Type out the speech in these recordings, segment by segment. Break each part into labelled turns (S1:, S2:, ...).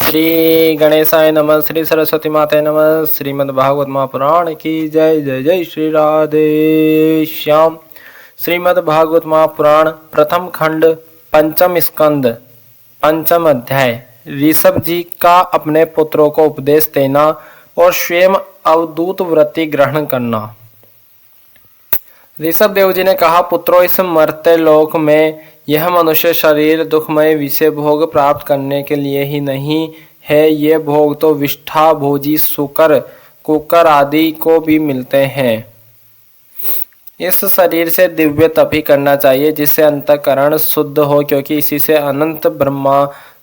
S1: श्री गणेशाय नमः। श्री सरस्वती माताय नमः। श्रीमद् भागवत महापुराण की जय। जय जय श्री राधे श्याम। श्रीमद् भागवत महापुराण प्रथम खंड पंचम स्कंद पंचम अध्याय। ऋषभ जी का अपने पुत्रों को उपदेश देना और स्वयं अवधूत व्रति ग्रहण करना। ऋषभ देव जी ने कहा, पुत्रों, इस मर्त्य लोक में यह मनुष्य शरीर दुखमय विषय भोग प्राप्त करने के लिए ही नहीं है। ये भोग तो विष्ठा भोजी शुकर कुकर आदि को भी मिलते हैं। इस शरीर से दिव्य तप ही करना चाहिए जिससे अंतःकरण शुद्ध हो, क्योंकि इसी से अनंत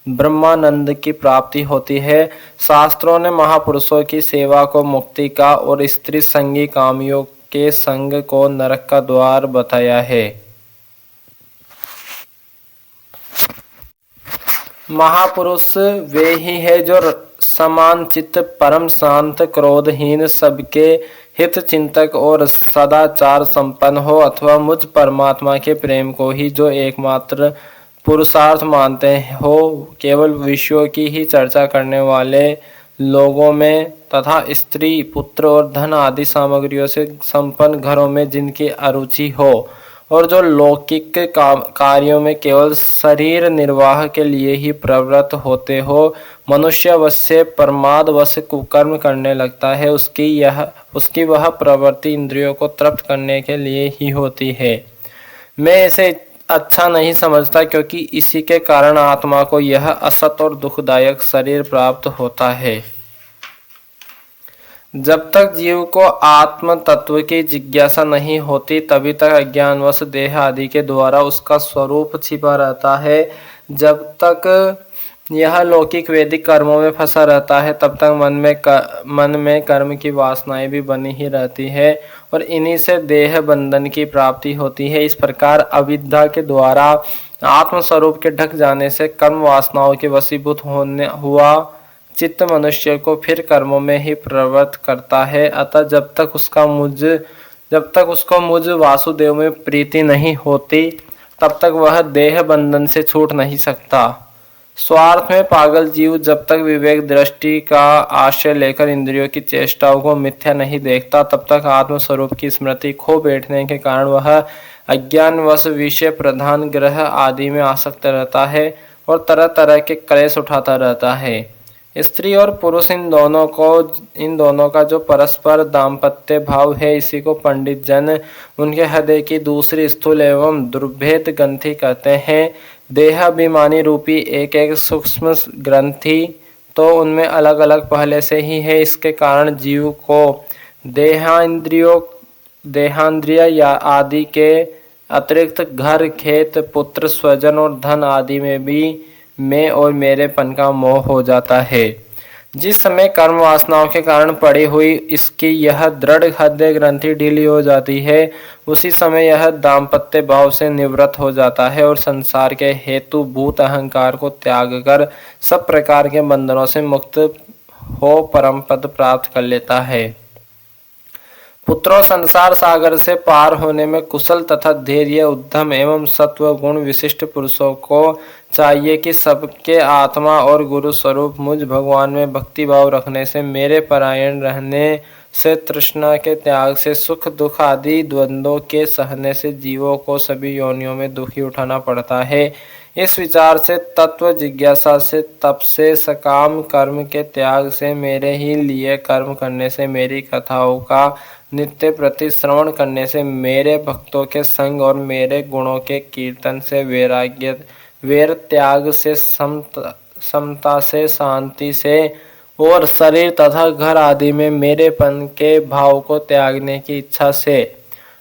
S1: ब्रह्मानंद की प्राप्ति होती है। शास्त्रों ने महापुरुषों की सेवा को मुक्ति का और स्त्री संगी कामियों के संग को नरक का द्वार बताया है। महापुरुष वे ही है जो समान चित्त, परम शांत, क्रोधहीन, सबके हित चिंतक और सदाचार संपन्न हो, अथवा मुझ परमात्मा के प्रेम को ही जो एकमात्र पुरुषार्थ मानते हो। केवल विषयों की ही चर्चा करने वाले लोगों में तथा स्त्री पुत्र और धन आदि सामग्रियों से संपन्न घरों में जिनकी अरुचि हो और जो लौकिक कार्यों में केवल शरीर निर्वाह के लिए ही प्रवृत्त होते हो, मनुष्य वश से प्रमाद वश कुकर्म करने लगता है। उसकी वह प्रवृत्ति इंद्रियों को तृप्त करने के लिए ही होती है। मैं इसे अच्छा नहीं समझता, क्योंकि इसी के कारण आत्मा को यह असत और दुखदायक शरीर प्राप्त होता है। जब तक जीव को आत्म तत्व की जिज्ञासा नहीं होती, तभी तक अज्ञानवश देह आदि के द्वारा उसका स्वरूप छिपा रहता है। जब तक यह लौकिक वैदिक कर्मों में फंसा रहता है, तब तक मन में कर्म की वासनाएं भी बनी ही रहती है और इन्हीं से देह बंधन की प्राप्ति होती है। इस प्रकार अविद्या के द्वारा आत्म स्वरूप के ढक जाने से कर्म वासनाओं के वशीभूत हुआ चित्त मनुष्य को फिर कर्मों में ही प्रवृत्त करता है। अतः जब तक उसको मुझ वासुदेव में प्रीति नहीं होती, तब तक वह देह बंधन से छूट नहीं सकता। स्वार्थ में पागल जीव जब तक विवेक दृष्टि का आश्रय लेकर इंद्रियों की चेष्टाओं को मिथ्या नहीं देखता, तब तक आत्म स्वरूप की स्मृति खो बैठने के कारण वह अज्ञानवश विषय प्रधान ग्रह आदि में आसक्त रहता है और तरह तरह के क्लेश उठाता रहता है। स्त्री और पुरुष इन दोनों का जो परस्पर दाम्पत्य भाव है, इसी को पंडित जन उनके हृदय की दूसरी स्थूल एवं दुर्भेद ग्रंथि कहते हैं। देहाभिमानी रूपी एक एक सूक्ष्म ग्रंथि तो उनमें अलग अलग पहले से ही है। इसके कारण जीव को देहांद्रिय या आदि के अतिरिक्त घर, खेत, पुत्र, स्वजन और धन आदि में भी मैं और मेरेपन का मोह हो जाता है। जिस समय कर्म वासनाओं के कारण पड़ी हुई इसकी यह दृढ़ हृदय ग्रंथि ढीली हो जाती है, उसी समय यह दाम्पत्य भाव से निवृत्त हो जाता है और संसार के हेतु भूत अहंकार को त्याग कर सब प्रकार के बंधनों से मुक्त हो परम पद प्राप्त कर लेता है। पुत्रों, संसार सागर से पार होने में कुशल तथा धैर्य, उद्यम एवं सत्व गुण विशिष्ट पुरुषों को चाहिए कि सबके आत्मा और गुरु स्वरूप मुझ भगवान में भक्ति भाव रखने से, मेरे परायण रहने से, तृष्णा के त्याग से, सुख दुख आदि द्वंद्वों के सहने से जीवों को सभी योनियों में दुखी उठाना पड़ता है। इस विचार से, तत्व जिज्ञासा से, तप से, सकाम कर्म के त्याग से, मेरे ही लिए कर्म करने से, मेरी कथाओं का नित्य प्रति श्रवण करने से, मेरे भक्तों के संग और मेरे गुणों के कीर्तन से, वैर त्याग से, समता से, शांति से और शरीर तथा घर आदि में मेरेपन के भाव को त्यागने की इच्छा से,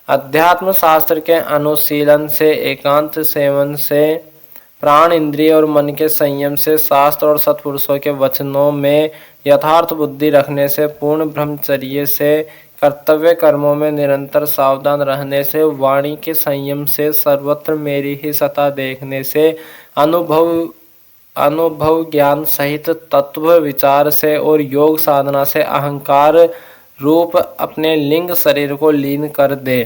S1: अध्यात्म शास्त्र के अनुशीलन से, एकांत सेवन से, प्राण इंद्रिय और मन के संयम से, शास्त्र और सत्पुरुषों के वचनों में यथार्थ बुद्धि रखने से, पूर्ण ब्रह्मचर्य से, कर्तव्य कर्मों में निरंतर सावधान रहने से, वाणी के संयम से, सर्वत्र मेरी ही सत्ता देखने से, अनुभव ज्ञान सहित तत्व विचार से और योग साधना से अहंकार रूप अपने लिंग शरीर को लीन कर दे।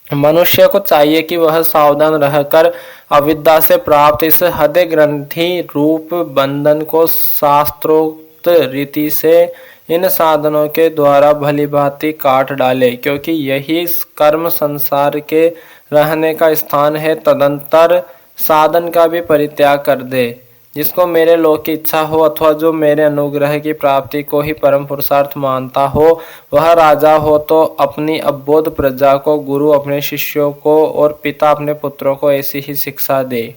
S1: मनुष्य को चाहिए कि वह सावधान रहकर अविद्या से प्राप्त इस हृदय ग्रंथि रूप बंधन को शास्त्रोक्त रीति से इन साधनों के द्वारा भली भांति काट डाले, क्योंकि यही कर्म संसार के रहने का स्थान है। तदंतर साधन का भी परित्याग कर दे। जिसको मेरे लोक की इच्छा हो अथवा जो मेरे अनुग्रह की प्राप्ति को ही परम पुरुषार्थ मानता हो, वह राजा हो तो अपनी अबोध प्रजा को, गुरु अपने शिष्यों को और पिता अपने पुत्रों को ऐसी ही शिक्षा दे।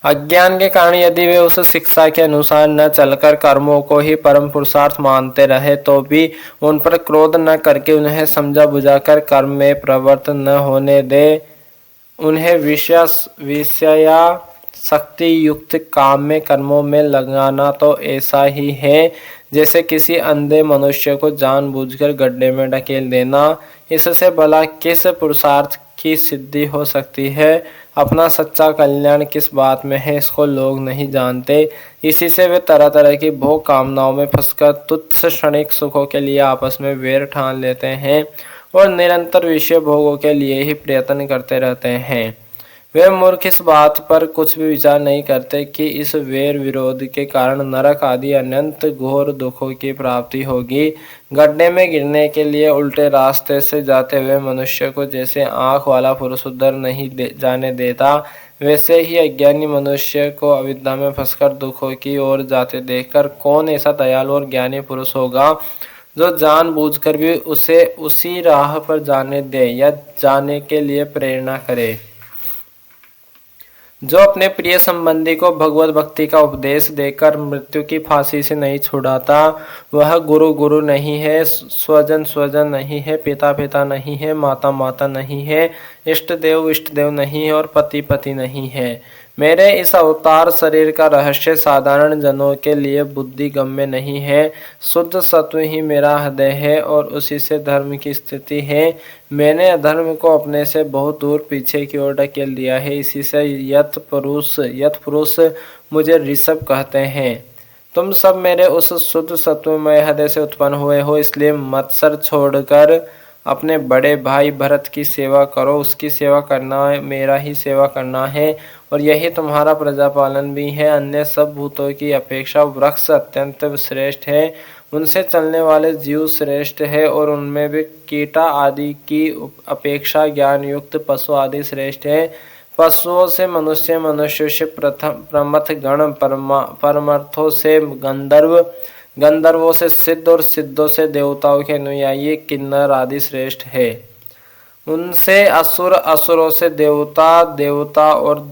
S1: अज्ञान के कारण यदि वे उस शिक्षा के अनुसार न चलकर कर्मों को ही परम पुरुषार्थ मानते रहे तो भी उन पर क्रोध न करके उन्हें समझा बुझाकर कर्म में प्रवृत्त न होने दे। उन्हें विषया शक्ति युक्त काम में कर्मों में लगाना तो ऐसा ही है जैसे किसी अंधे मनुष्य को जानबूझकर गड्ढे में ढकेल देना। इससे भला किस पुरुषार्थ की सिद्धि हो सकती है? अपना सच्चा कल्याण किस बात में है इसको लोग नहीं जानते। इसी से वे तरह तरह की भोग कामनाओं में फंसकर तुच्छ क्षणिक सुखों के लिए आपस में वैर ठान लेते हैं और निरंतर विषय भोगों के लिए ही प्रयत्न करते रहते हैं। वे मूर्ख इस बात पर कुछ भी विचार नहीं करते कि इस वैर विरोध के कारण नरक आदि अनंत घोर दुखों की प्राप्ति होगी। गड्ढे में गिरने के लिए उल्टे रास्ते से जाते हुए मनुष्य को जैसे आंख वाला पुरुष उधर नहीं जाने देता, वैसे ही अज्ञानी मनुष्य को अविद्या में फंसकर दुखों की ओर जाते देखकर कौन ऐसा दयालु और ज्ञानी पुरुष होगा जो जानबूझकर भी उसे उसी राह पर जाने दे या जाने के लिए प्रेरणा करे। जो अपने प्रिय संबंधी को भगवत भक्ति का उपदेश देकर मृत्यु की फांसी से नहीं छुड़ाता, वह गुरु गुरु नहीं है, स्वजन स्वजन नहीं है, पिता पिता नहीं है, माता माता नहीं है, इष्ट देव नहीं है और पति पति नहीं है। मेरे इस अवतार शरीर का रहस्य साधारण जनों के लिए बुद्धि गम्य नहीं है। शुद्ध सत्व ही मेरा हृदय है और उसी से धर्म की स्थिति है। मैंने अधर्म को अपने से बहुत दूर पीछे की ओर ढकेल दिया है। इसी से यत पुरुष मुझे ऋषभ कहते हैं। तुम सब मेरे उस शुद्ध सत्वमय हृदय से उत्पन्न हुए हो, इसलिए मत्सर छोड़कर अपने बड़े भाई भरत की सेवा करो। उसकी सेवा करना मेरा ही सेवा करना है और यही तुम्हारा प्रजापालन भी है। अन्य सब भूतों की अपेक्षा वृक्ष अत्यंत श्रेष्ठ है, उनसे चलने वाले जीव श्रेष्ठ है और उनमें भी कीटा आदि की अपेक्षा ज्ञान युक्त पशु आदि श्रेष्ठ है। पशुओं से मनुष्य, मनुष्यों से प्रमथ गण, परमार्थों से गंधर्व, गंधर्वों से सिद्ध और सिद्धों से देवताओं के अनुयायी किन्नर आदि श्रेष्ठ है। उनसे असुर, असुरों से देवता और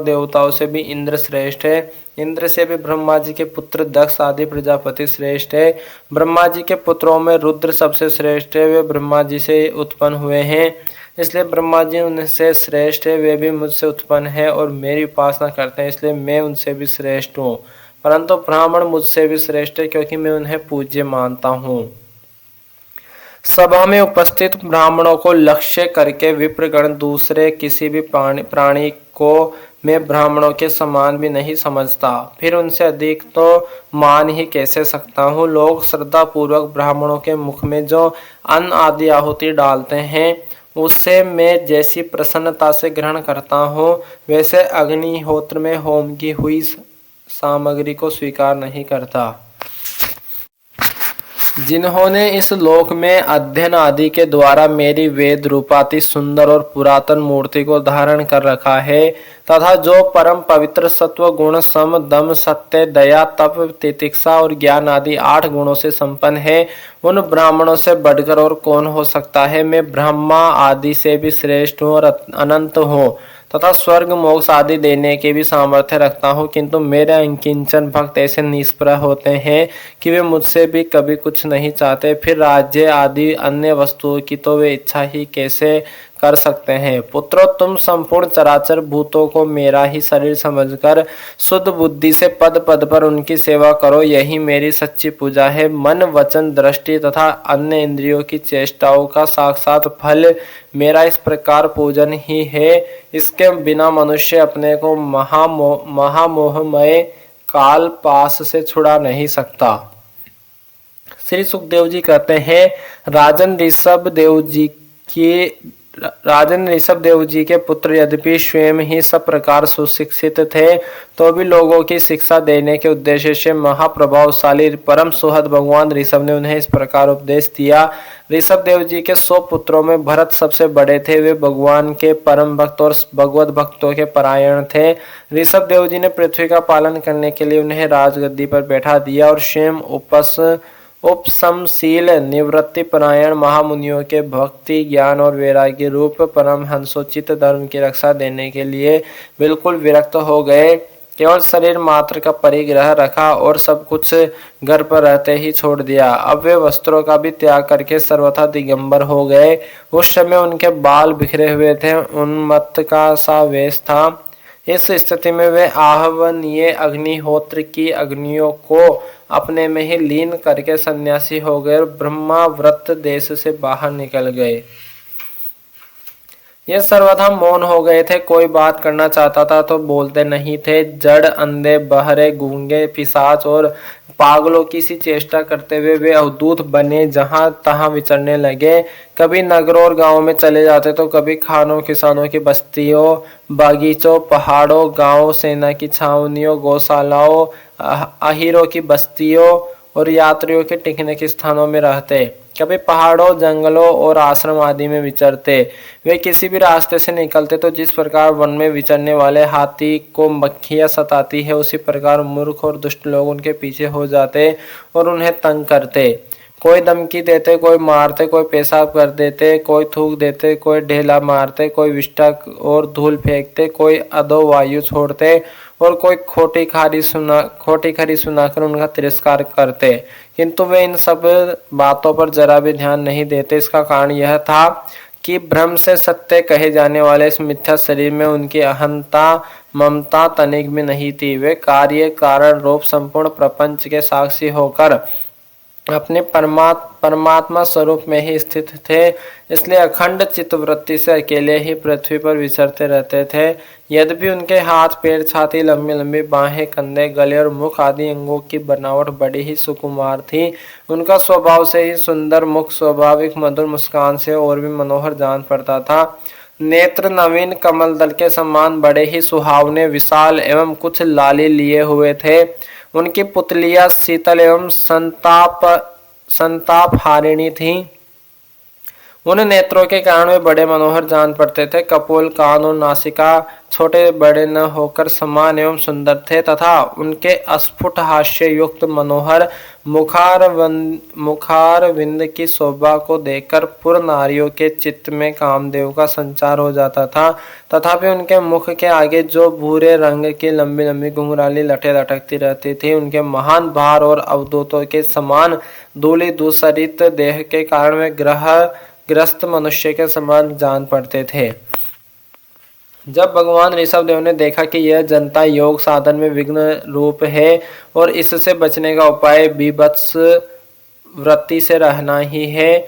S1: देवताओं से भी इंद्र श्रेष्ठ है। इंद्र से भी ब्रह्मा जी के पुत्र दक्ष आदि प्रजापति श्रेष्ठ है। ब्रह्मा जी के पुत्रों में रुद्र सबसे श्रेष्ठ है, वे ब्रह्मा जी से उत्पन्न हुए हैं, इसलिए ब्रह्मा जी उनसे श्रेष्ठ है। वे भी मुझसे उत्पन्न है और मेरी उपासना करते हैं, इसलिए मैं उनसे भी श्रेष्ठ हूँ। परंतु ब्राह्मण मुझसे भी श्रेष्ठ है, क्योंकि मैं उन्हें पूज्य मानता हूँ। सभा में उपस्थित ब्राह्मणों को लक्ष्य करके विप्रगण दूसरे किसी भी प्राणी को मैं ब्राह्मणों के समान भी नहीं समझता, फिर उनसे अधिक तो मान ही कैसे सकता हूँ। लोग श्रद्धा पूर्वक ब्राह्मणों के मुख में जो अन्न आदि आहुति डालते हैं, उससे मैं जैसी प्रसन्नता से ग्रहण करता हूँ, वैसे अग्निहोत्र में होम की हुई सामग्री को स्वीकार नहीं करता। जिन्होंने इस लोक में अध्ययन आदि के द्वारा मेरी वेद रूपाति सुंदर और पुरातन मूर्ति को धारण कर रखा है, तथा जो परम पवित्र सत्व गुण सम दम सत्य दया तप तितिक्षा और ज्ञान आदि 8 गुणों से संपन्न है, उन ब्राह्मणों से बढ़कर और कौन हो सकता है। मैं ब्रह्मा आदि से भी श्रेष्ठ हूँ और अनंत हूँ तथा स्वर्ग मोक्ष आदि देने के भी सामर्थ्य रखता हूँ, किंतु मेरे अंकिंचन भक्त ऐसे निष्प्रह होते हैं कि वे मुझसे भी कभी कुछ नहीं चाहते। फिर राज्य आदि अन्य वस्तुओं की तो वे इच्छा ही कैसे कर सकते हैं। पुत्रों, तुम संपूर्ण चराचर भूतों को मेरा ही शरीर समझकर शुद्ध बुद्धि से पद पद पर उनकी सेवा करो, यही मेरी सच्ची पूजा है। मन वचन दृष्टि तथा अन्य इंद्रियों की चेष्टाओं का साक्षात फल मेरा इस प्रकार पूजन ही है। इसके बिना मनुष्य अपने को महामोहमय काल पास से छुड़ा नहीं सकता। श्री सुखदेव जी कहते हैं, राजन ऋषभ देव जी के पुत्र यद्यपि स्वयं ही सब प्रकार सुशिक्षित थे, तो भी लोगों की शिक्षा देने के उद्देश्य से महाप्रभावशाली परम सुहृद भगवान ऋषभ ने उन्हें इस प्रकार उपदेश दिया। ऋषभ देव जी के 100 पुत्रों में भरत सबसे बड़े थे। वे भगवान के परम भक्त और भगवत भक्तों के परायण थे। ऋषभ देव जी ने पृथ्वी का पालन करने के लिए उन्हें राजगद्दी पर बैठा दिया और स्वयं उपशमशील निवृत्ति परायण महामुनियों के भक्ति ज्ञान और वैराग्य रूप परमहंसोचित धर्म की रक्षा देने के लिए बिल्कुल विरक्त हो गए। केवल शरीर मात्र का परिग्रह रखा और सब कुछ घर पर रहते ही छोड़ दिया। अब वे वस्त्रों का भी त्याग करके सर्वथा दिगंबर हो गए। उस समय उनके बाल बिखरे हुए थे, उन्मत्त का सा वेश था। इस स्थिति में वे आहवनीय अग्निहोत्र की अग्नियों को अपने में ही लीन करके सन्यासी हो गए और ब्रह्माव्रत देश से बाहर निकल गए। ये सर्वथा मौन हो गए थे। कोई बात करना चाहता था तो बोलते नहीं थे। जड़, अंधे, बहरे, गूंगे, पिशाच और पागलों की सी चेष्टा करते हुए वे अवधूत बने जहां तहां विचरने लगे। कभी नगरों और गांवों में चले जाते तो कभी खानों किसानों की बस्तियों, बागीचों, पहाड़ों, गांवों, सेना की छावनियों, गौशालाओं, अहीरों की बस्तियों और यात्रियों के टिकने के स्थानों में रहते। कभी पहाड़ों, जंगलों और आश्रम आदि में विचरते। वे किसी भी रास्ते से निकलते तो जिस प्रकार वन में विचरने वाले हाथी को मक्खियां सताती है, उसी प्रकार मूर्ख और दुष्ट लोग उनके पीछे हो जाते और उन्हें तंग करते। कोई धमकी देते, कोई मारते, कोई पेशाब कर देते, कोई थूक देते, कोई ढेला मारते, कोई विष्ठा और धूल फेंकते, कोई अधो वायु छोड़ते और कोई खोटी खरी सुनाकर उनका तिरस्कार करते। किंतु वे इन सब बातों पर जरा भी ध्यान नहीं देते। इसका कारण यह था कि भ्रम से सत्य कहे जाने वाले इस मिथ्या शरीर में उनकी अहंता ममता तनिक भी नहीं थी। वे कार्य कारण रूप संपूर्ण प्रपंच के साक्षी होकर अपने परमात्मा स्वरूप में ही स्थित थे। इसलिए अखंड चित्तवृत्ति से अकेले ही पृथ्वी पर विचरते रहते थे। यद्यपि उनके हाथ, पैर, छाती, लंबी लंबी बाहें, कंधे, गले और मुख आदि अंगों की बनावट बड़ी ही सुकुमार थी, उनका स्वभाव से ही सुंदर मुख स्वाभाविक मधुर मुस्कान से और भी मनोहर जान पड़ता था। नेत्र नवीन कमल दल के समान बड़े ही सुहावने, विशाल एवं कुछ लाली लिए हुए थे। उनकी पुतलियां शीतल एवं संताप हारिणी थी। उन नेत्रों के कारण वे बड़े मनोहर जान पड़ते थे। कपोल, कान और नासिका छोटे बड़े न होकर समान एवं सुंदर थे तथा उनके अस्फुट हास्य युक्त मनोहर मुखारविंद की शोभा को देखकर पुर नारियों के चित्त में कामदेव का संचार हो जाता था। तथापि उनके मुख के आगे जो भूरे रंग की लंबी लंबी घुंघराली लटें लटकती रहती थी, उनके महान भार और अवधूतों के समान धूलि धूसरित देह के कारण वे ग्रस्त मनुष्य के समान जान पड़ते थे। जब भगवान ऋषभ देव ने देखा कि यह जनता योग साधन में विघ्न रूप है और इससे बचने का उपाय बीभत्स वृत्ति से रहना ही है,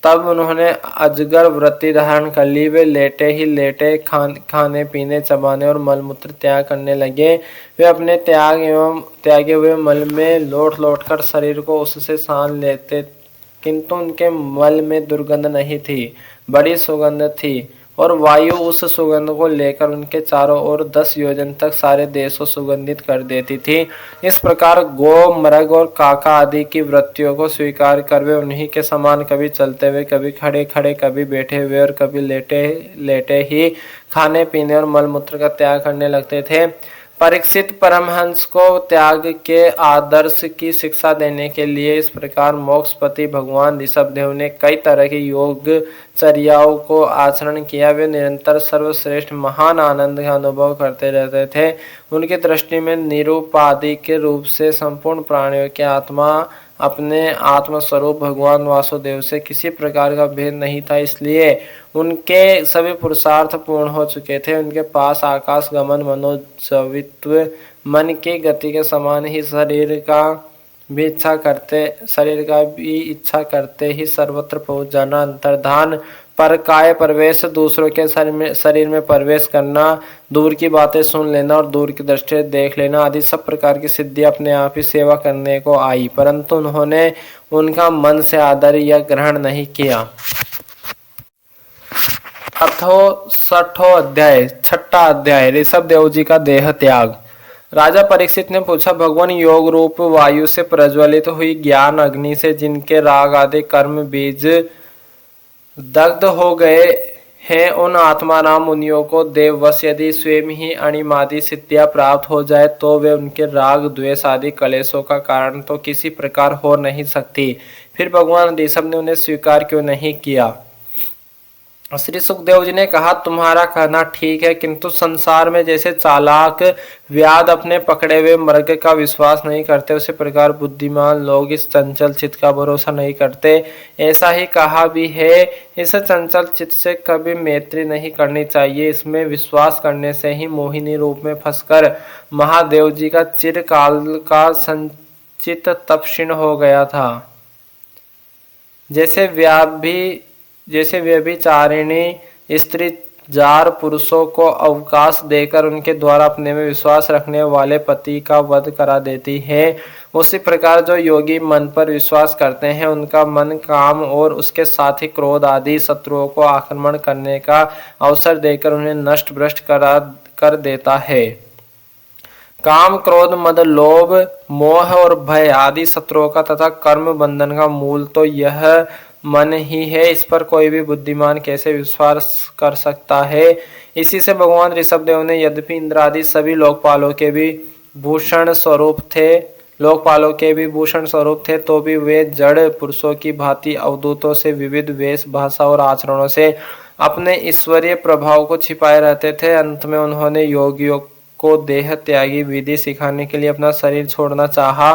S1: तब उन्होंने अजगर वृत्ति धारण कर ली। वे लेटे ही लेटे खाने पीने, चबाने और मलमूत्र त्याग करने लगे। वे अपने त्यागे हुए मल में लौट कर शरीर को उससे सान लेते, किंतु उनके मल में दुर्गंध नहीं थी, बड़ी सुगंध थी और वायु उस सुगंध को लेकर उनके चारों ओर 10 योजन तक सारे देश को सुगंधित कर देती थी। इस प्रकार गो, मृग और काका आदि की वृत्तियों को स्वीकार कर वे उन्हीं के समान कभी चलते हुए, कभी खड़े खड़े, कभी बैठे हुए और कभी लेटे लेटे ही खाने पीने और मलमूत्र का त्याग करने लगते थे। परीक्षित परमहंस को त्याग के आदर्श की शिक्षा देने के लिए इस प्रकार मोक्षपति भगवान ऋषभदेव ने कई तरह की योग चर्याओं को आचरण किया। वे निरंतर सर्वश्रेष्ठ महान आनंद का अनुभव करते रहते थे। उनकी दृष्टि में निरुपाधिक रूप से संपूर्ण प्राणियों की आत्मा अपने आत्मस्वरूप भगवान वासुदेव से किसी प्रकार का भेद नहीं था। इसलिए उनके सभी पुरुषार्थ पूर्ण हो चुके थे। उनके पास आकाश गमन, मनोजवित्व, मन की गति के समान ही शरीर का भी इच्छा करते ही सर्वत्र पहुंच जाना, अंतर्धान, परकाय प्रवेश, दूसरों के शरीर में प्रवेश करना, दूर की बातें सुन लेना और दूर की दृष्टि देख लेना आदि सब प्रकार की सिद्धियां अपने आप ही सेवा करने को आई, परंतु उन्होंने उनका मन से आदर या ग्रहण नहीं किया। अथो छठो अध्याय, छठा अध्याय, ऋषभ देव जी का देह त्याग। राजा परीक्षित ने पूछा, भगवान योग रूप वायु से प्रज्वलित हुई ज्ञान अग्नि से जिनके राग आदि कर्म बीज दग्ध हो गए हैं, उन आत्माराम मुनियों को देववश यदि स्वयं ही अणिमादि सिद्धियां प्राप्त हो जाए तो वे उनके राग द्वेष आदि कलेशों का कारण तो किसी प्रकार हो नहीं सकती, फिर भगवान ऋषभ ने उन्हें स्वीकार क्यों नहीं किया। श्री सुखदेव जी ने कहा, तुम्हारा कहना ठीक है, किंतु संसार में जैसे चालाक व्याध अपने पकड़े हुए मृग का विश्वास नहीं करते, उसी प्रकार बुद्धिमान लोग इस चंचल चित्त का भरोसा नहीं करते। ऐसा ही कहा भी है, इस चंचल चित्त से कभी मैत्री नहीं करनी चाहिए। इसमें विश्वास करने से ही मोहिनी रूप में फंसकर महादेव जी का चिरकाल का संचित तप क्षीण हो गया था। जैसे व्यभिचारिणी स्त्री जार पुरुषों को अवकाश देकर उनके द्वारा अपने में विश्वास रखने वाले पति का वध करा देती है, उसी प्रकार जो योगी मन पर विश्वास करते हैं उनका मन काम और उसके साथ ही क्रोध आदि शत्रुओं को आक्रमण करने का अवसर देकर उन्हें नष्ट भ्रष्ट कर देता है। काम, क्रोध, मद, लोभ, मोह और भय आदि शत्रुओं का तथा कर्म बंधन का मूल तो यह मन ही है। इस पर कोई भी बुद्धिमान कैसे विश्वास कर सकता है। इसी से भगवान ऋषभ देव ने यद्यपि इंद्र आदि सभी लोकपालों के भी भूषण स्वरूप थे तो भी वे जड़ पुरुषों की भांति अवधूतों से विविध वेश, भाषा और आचरणों से अपने ईश्वरीय प्रभाव को छिपाए रहते थे। अंत में उन्होंने योगियों को देह त्यागी विधि सिखाने के लिए अपना शरीर छोड़ना चाहा।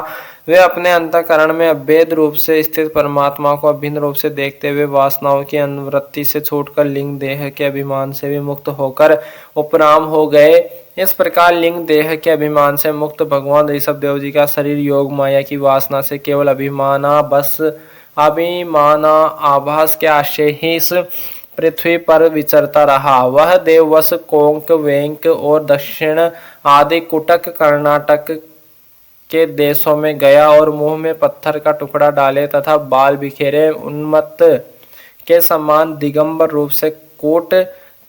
S1: वे अपने अंतःकरण में अभेद रूप से स्थित परमात्मा को अभिन्न रूप से देखते हुए वासनाओं की अनुवृत्ति से छूटकर लिंग देह के अभिमान से भी मुक्त होकर उपराम हो गए। इस प्रकार लिंग देह के अभिमान से मुक्त भगवान ऋषभ देव जी का शरीर योग माया की वासना से केवल अभिमान आभास के आशय ही इस पृथ्वी पर विचरता रहा। वह देववश कोंक, वेंक और दक्षिण आदि कुटक कर्नाटक के देशों में गया और मुंह में पत्थर का टुकड़ा डाले तथा बाल बिखेरे उन्मत्त के समान दिगंबर रूप से कूट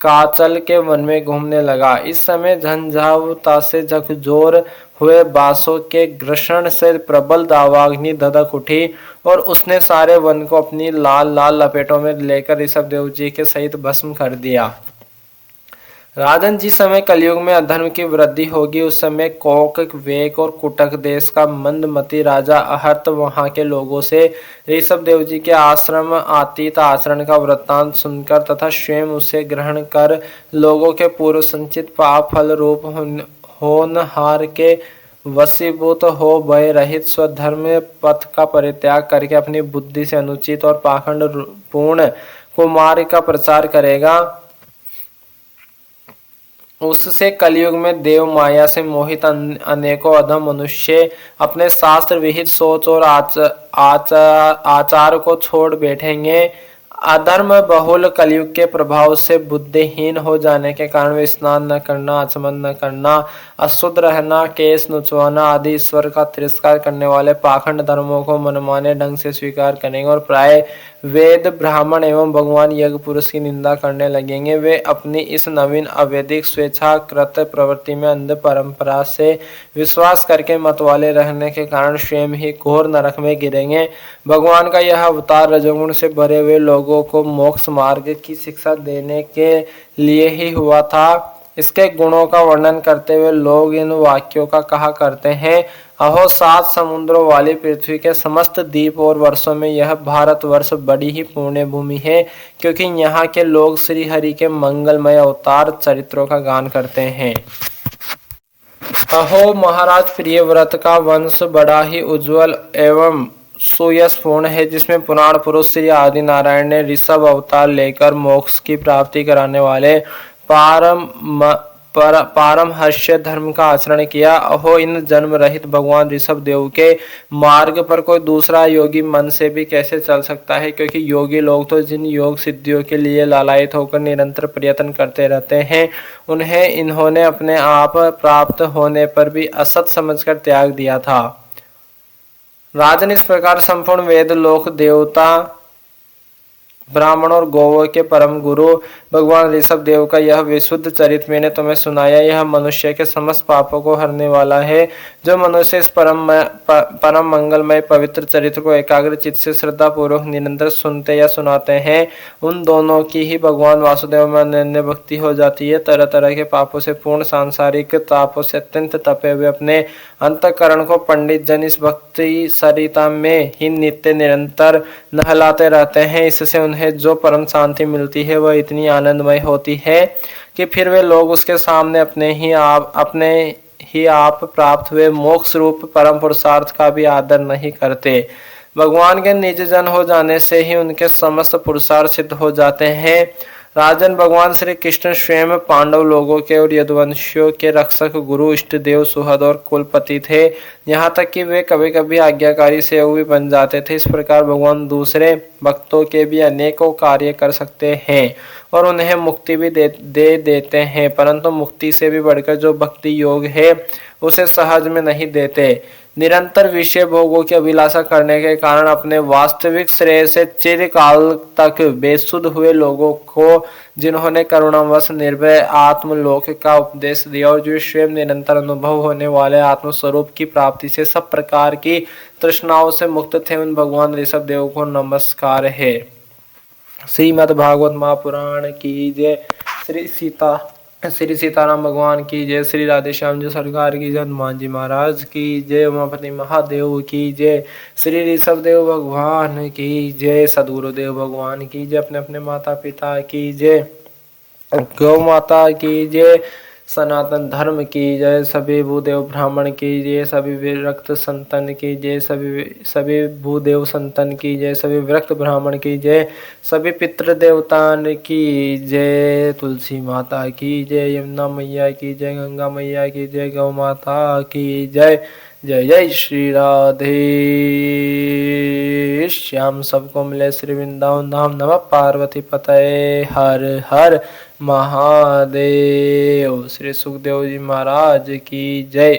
S1: काचल के वन में घूमने लगा। इस समय झंझावता से झकझोर हुए बांसों के घर्षण से प्रबल दावाग्नि धधक उठी और उसने सारे वन को अपनी लाल लाल लपेटों में लेकर ऋषभ देव जी के सहित भस्म कर दिया। राजन, जिस समय कलयुग में अधर्म की वृद्धि होगी उस समय कोक, वेक और कुटक देश का मंदमती राजा अहर्त वहां के लोगों से ऋषभ देव जी के आश्रम आतीत आचरण का वृत्तांत सुनकर तथा स्वयं उसे ग्रहण कर लोगों के पूर्व संचित पाप फल रूप होनहार के वशीभूत हो भय रहित स्वधर्म पथ का परित्याग करके अपनी बुद्धि से अनुचित और पाखंड पूर्ण कुमार्ग का प्रचार करेगा। उससे कलयुग में देव माया से मोहित अनेकों अधम मनुष्य अपने शास्त्र विहित सोच और आचार को छोड़ बैठेंगे। अधर्म बहुल कलयुग के प्रभाव से बुद्धिहीन हो जाने के कारण वे स्नान न करना, आचमन न करना, अशुद्ध रहना, केस नुचवाना आदि ईश्वर का तिरस्कार करने वाले पाखंड धर्मों को मनमाने ढंग से स्वीकार करेंगे और प्राय वेद, ब्राह्मण एवं भगवान यज्ञ पुरुष की निंदा करने लगेंगे। वे अपनी इस नवीन अवैधिक स्वेच्छाकृत प्रवृत्ति में अंध परंपरा से विश्वास करके मतवाले रहने के कारण स्वयं ही घोर नरक में गिरेंगे। भगवान का यह अवतार रजोगुण से भरे हुए लोगों को मोक्ष मार्ग की शिक्षा देने के लिए ही हुआ था। इसके गुणों का वर्णन करते हुए लोग इन वाक्यों का कहा करते हैं, अहो 7 समुद्रों वाली पृथ्वी के समस्त द्वीप और वर्षों में यह भारतवर्ष बड़ी ही पुण्य भूमि है, क्योंकि यहाँ के लोग श्री हरि के मंगलमय अवतार चरित्रों का गान करते हैं। अहो महाराज, प्रिय व्रत का वंश बड़ा ही उज्जवल एवं सुयशपूर्ण है, जिसमें पुराण पुरुष श्री आदि नारायण ने ऋषभ अवतार लेकर मोक्ष की प्राप्ति कराने वाले पारमहंस्य धर्म का आचरण किया। अहो, इन जन्म रहित भगवान ऋषभ देव के मार्ग पर कोई दूसरा योगी मन से भी कैसे चल सकता है, क्योंकि योगी लोग तो जिन योग सिद्धियों के लिए लालायित होकर निरंतर प्रयत्न करते रहते हैं, उन्हें इन्होंने अपने आप प्राप्त होने पर भी असत समझकर त्याग दिया था। राजन, इस प्रकार संपूर्ण वेद, लोक, देवता, ब्राह्मण और गौओं के परम गुरु भगवान ऋषभ देव का यह विशुद्ध चरित्र मैंने तुम्हें सुनाया। यह मनुष्य के समस्त पापों को हरने वाला है। जो मनुष्य इस परम मंगलमय पवित्र चरित्र को एकाग्र चित्त से श्रद्धा पूर्वक निरंतर सुनते या सुनाते हैं, उन दोनों की ही भगवान वासुदेव में अनन्य भक्ति हो जाती है। तरह तरह के पापों से पूर्ण, सांसारिक तापों से अत्यंत तपे हुए अपने अंतःकरण को पंडित जन इस भक्ति सरिता में ही नित्य निरंतर नहलाते रहते हैं। इससे उन्हें जो परम शांति मिलती है वह इतनी आनंदमय होती है कि फिर वे लोग उसके सामने अपने ही आप प्राप्त हुए मोक्ष रूप परम पुरुषार्थ का भी आदर नहीं करते। भगवान के निज जन हो जाने से ही उनके समस्त पुरुषार्थ सिद्ध हो जाते हैं। राजन, भगवान श्री कृष्ण स्वयं पांडव लोगों के और यदुवंशियों के रक्षक, गुरु, इष्ट देव, सुहृद और कुलपति थे। यहाँ तक कि वे कभी कभी आज्ञाकारी सेवक भी बन जाते थे। इस प्रकार भगवान दूसरे भक्तों के भी अनेकों कार्य कर सकते हैं और उन्हें मुक्ति भी दे देते हैं, परंतु मुक्ति से भी बढ़कर जो भक्ति योग है उसे सहज में नहीं देते। निरंतर विषय भोगों की अभिलाषा करने के कारण अपने वास्तविक श्रेय से चिरकाल तक बेसुध हुए लोगों को जिन्होंने करुणावश निर्भय आत्मलोक का उपदेश दिया और जो स्वयं निरंतर अनुभव होने वाले आत्मस्वरूप की प्राप्ति से सब प्रकार की तृष्णाओं से मुक्त थे, उन भगवान ऋषभ देव को नमस्कार है। श्रीमद् भागवत महापुराण की जय। श्री सीताराम भगवान की जय। श्री राधे श्याम जी सरकार की जय। हनुमान जी महाराज की जय। उमापति महादेव की जय। श्री ऋषभ देव भगवान की जय। सदगुरुदेव भगवान की जय। अपने अपने माता पिता की जय। गौ माता की जय। सनातन धर्म की जय। सभी भूदेव ब्राह्मण की जय। सभी विरक्त संतन की जय। सभी भूदेव संतन की जय। सभी विरक्त ब्राह्मण की जय। सभी पितृ देवतान की जय। तुलसी माता की जय। यमुना मैया की जय। गंगा मैया की जय। गौ माता की जय। जय जय श्री राधे श्याम। सबको मिले श्री वृंदावन धाम। नमः पार्वती पतये हर हर महादेव। श्री सुखदेव जी महाराज की जय।